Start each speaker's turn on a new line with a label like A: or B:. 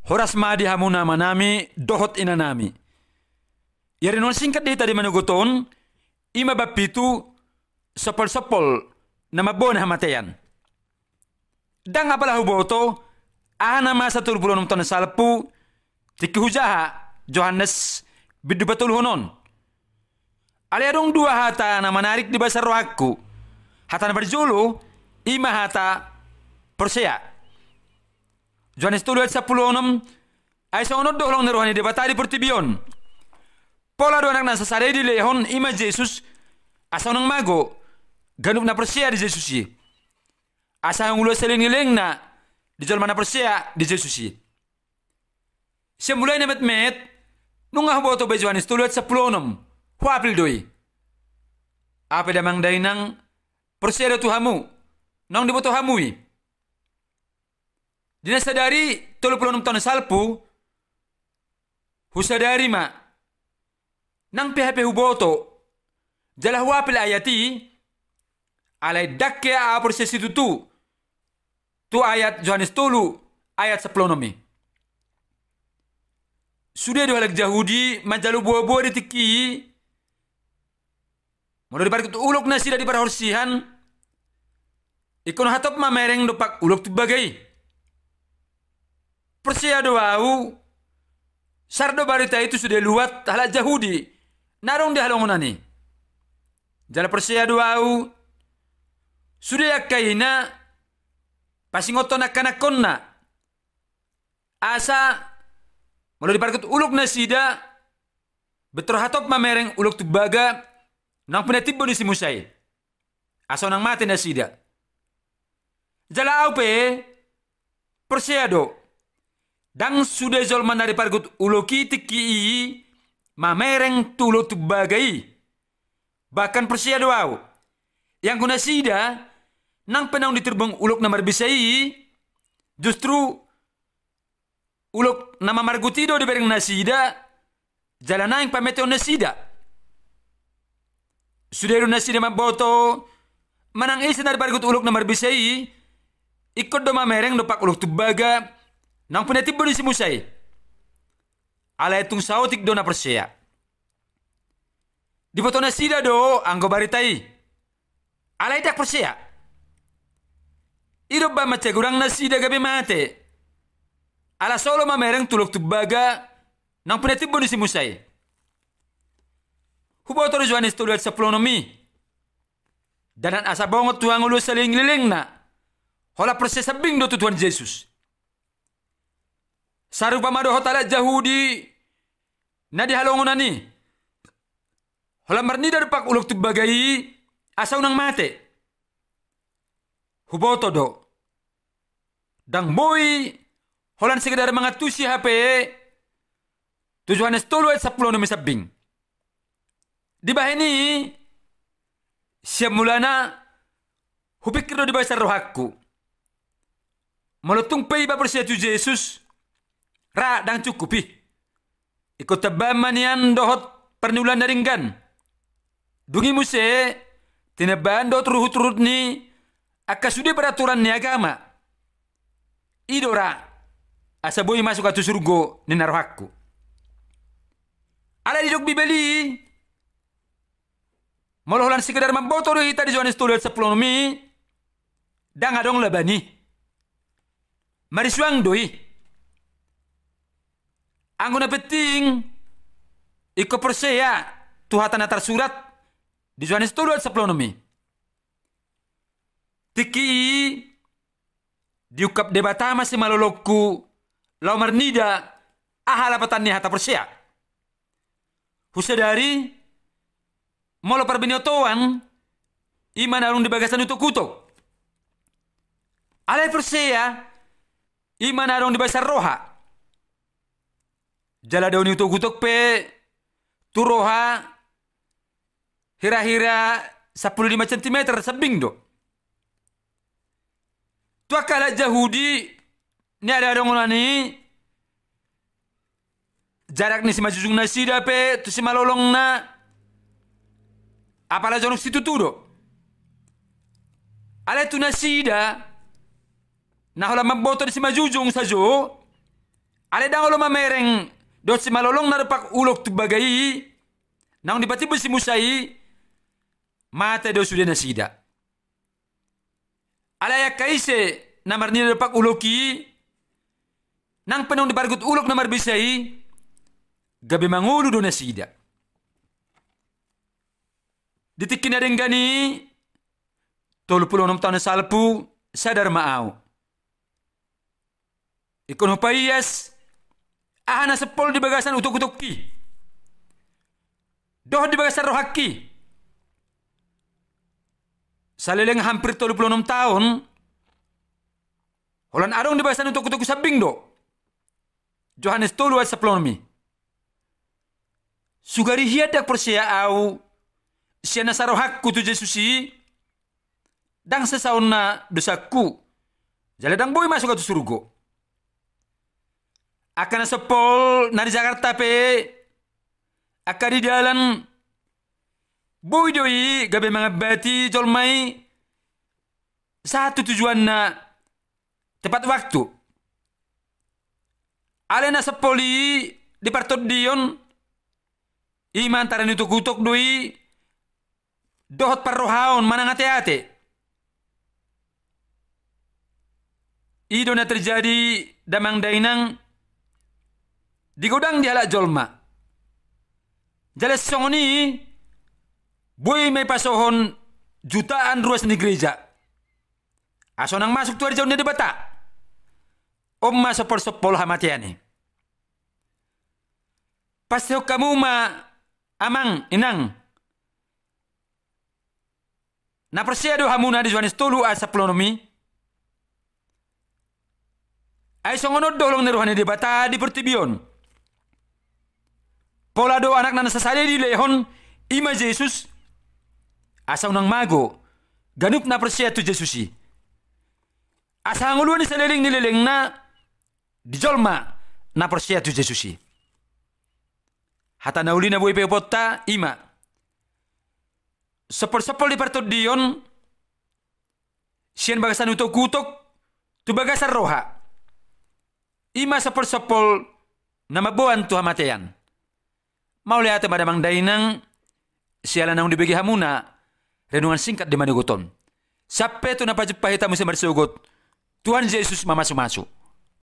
A: Horas madi hamuna manami dohot inanami. Yari non singkat di tadi manugoton ima bapitu sopol-sopol na mabona hamateyan. Dang apalah huboto ahana masa tulpulon ton salpu tiki hujaha Johannes bidu batul honon. Ali adong dua hata na menarik di basar rohaku. Hata na berjulu ima hata persea. Johannes tuluat 10 ay sa unod dohlong na rohani debatari pertibion. Pola do anak nasa saray di lehon ima Jesus asa nang mago ganup na persea di Jesus yi. Asa ang ulo seling-iling na di jol mana persea di Jesus yi. Siya mulai na met-met nung ahuboto ba Johannes tuluat 10 huapil doi. Apa damang day nang persea do tuhamu nang diboto hamui. Dinasadari 36 tahun salpu husadari ma nang PHP huboto jala huapil ayati alay dakke a prosesi tu ayat Johannes tulu ayat 10 nomi. Sudah do halak Yahudi majalu buah-buah ditiki mau dibalik tu uluk nasi dari para horsihan ikon hatop mamereng dopak uluk tu bagai. Persia doau sardo barita itu sudah luat halak Yahudi narong di halongunani. Jala persia doau sudah yakaina pasingoton akan-akonna asa mulai diparkut uluk nasida betul hatop mamereng uluk tubaga nang penetib bonisi musai asa nang mati nasida. Jala aupe persia do dang sudah zol manari pargut uloki tiki mamereng tulo tubagai bahkan persia doau yang guna sida nang penang diterbang uluk namar bisai justru uluk nama margutido di bereng nasida jalana yang pameteo nasida sudah nasida maboto manang isa nari pargut uluk namar bisai ikut do mamereng do pak uluk tubaga nang penetib bonisi musai. Alay tung sautik do na persea. Di boto nasida do anggo baritai. Alay dak persea. Irob ba macagurang nasida gabi mate. Ala solo mamereng tulok tubaga nang penetib bonisi musai. Huboto do Johannes tuluat 10 nomi. Danan asa bongot tuang ulo saling-liling na. Hola persea sabing do tutuan Jesus. Sarupa mado hotala Yahudi na di halongunani. Hola marni dari pak uluk tubagai asa unang mate. Huboto do. Dang boy holan sekedar mangatusi HP tujuanes tuluat 10 nomi sabing. Di bahini siap mulana hupikir do di basar rohaku. Molotung pei ba persia tu Jesus ra dang cukupi. Ikut tebaman yan dohot pernulan naringgan. Dungi muse tinaban do turut-turut ni akasudi peraturan ni agama. Idora asa boy masuk atu surgo ni narohaku. Ala didok bibeli. Moloholan sekedar mamboto do hita di Johannes tuluat 10 nomi. Dang adong labani. Marisuang doi. Angguna penting iko persea tuhatan atar surat di Johannes tuluat 10 nomi. Tiki diukap debatama si malolokku lau marnida ahala patanni hata persea. Husadari molo parbinyotoan iman arung di bagasan utuk-utuk. Alay persea iman arung di basar roha. Jala daun itu gutok pe turoha hira-hira 15 cm sabing do. Tua kala Yahudi ni ada dongonani jarak ni si majujung nasida pe tu si malolong na apala jonok situ tudo. Ala tu nasida na hola maboto di si majujung sajo Ale dang ulo mamereng do si malolong na rupak ulok tu bagai nang dibatibo si musai mata do sudah nasida. Alaya kaise namar ni rupak uloki nang penong dibargut ulok namar bisai gabi mangulu do nasida. Ditikin na rin gani 36 tahun na salpu sadar maaw. Ikon hupayas ahana sepol di bagasan utuk-utuk ki. Doh di bagasan rohaki. Salileng hampir 36 tahun holan arong di bagasan utuk-utuk sabing do. Johannes tolu at saplonomi. Sugari hiadak persia au siya nasarohakku tu Jesusi dang sesaun na dosaku. Jaladang boy masuk ke surga. Akan sepol na di Jakarta pe akan di jalan boy doi gabe mga bati jolmai satu tujuan na tepat waktu. Ale na sepoli di partod dion iman taran itu kutok doi dohot parrohaon manang ate-ate. Ido na terjadi damang dainang di godang di halak jolma. Jelas songoni boy may pasohon jutaan ruas ni gereja. Aso nang masuk tuar jauh ni di bata. Omma sopol-sopol hamatiani. Pasti kamu ma amang inang. Na persiado hamuna di Johannes tolu asa plonomi. Ay songonod dolong ni rohani di bata di pertibion. Pola do anak na nasasali di lehon ima Jesus. Asa unang mago ganup na persiado Jesusi. Asa nguluan ni saliling nilileng na di jolma na persiado Jesusi. Hata nauli na buhay peopota ima. Sepol-sepol di partod dion siyan bagasan utok-utok tu bagasan roha. Ima sepol-sepol na mabuan tu hamatean. Mauli ate madamang dainang siyalan nang dibagi hamuna renungan singkat di manuguton. Sampai tu napajupahita mo sa marsugot Tuhan Yesus mamasu-masu.